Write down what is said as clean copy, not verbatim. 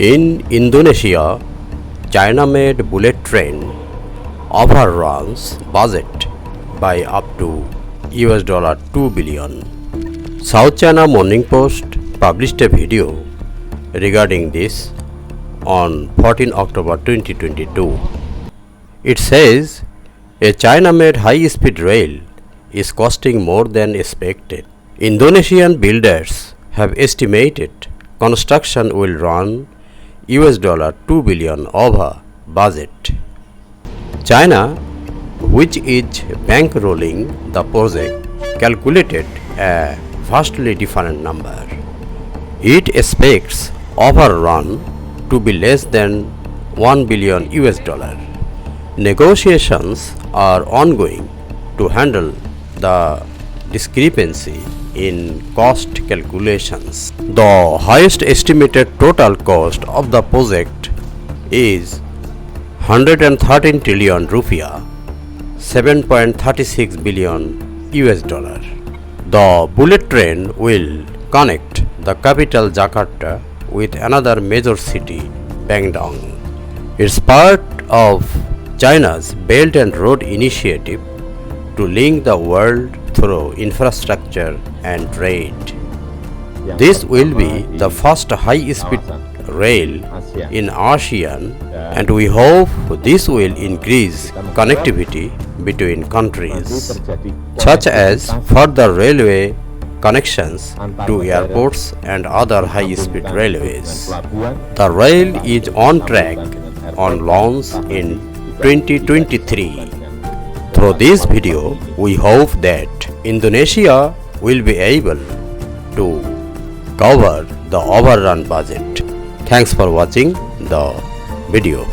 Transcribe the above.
In Indonesia, China-made bullet train overruns budget by up to $2 billion. South China Morning Post published a video regarding this on 14 October 2022. It says a China-made high-speed rail is costing more than expected. Indonesian builders have estimated construction will run $2 billion over budget. China, which is bankrolling the project, calculated a vastly different number. It expects overrun to be less than $1 billion. Negotiations are ongoing to handle the discrepancy in cost calculations. The highest estimated total cost of the project is 113 trillion rupiah, $7.36 billion. The bullet train will connect the capital Jakarta with another major city, Bandung. It's part of China's Belt and Road Initiative to link the world through infrastructure and trade. This will be the first high-speed rail in ASEAN, and we hope this will increase connectivity between countries, such as further railway connections to airports and other high-speed railways. The rail is on track on launch in 2023. Through this video, we hope that Indonesia will be able to cover the overrun budget. Thanks for watching the video.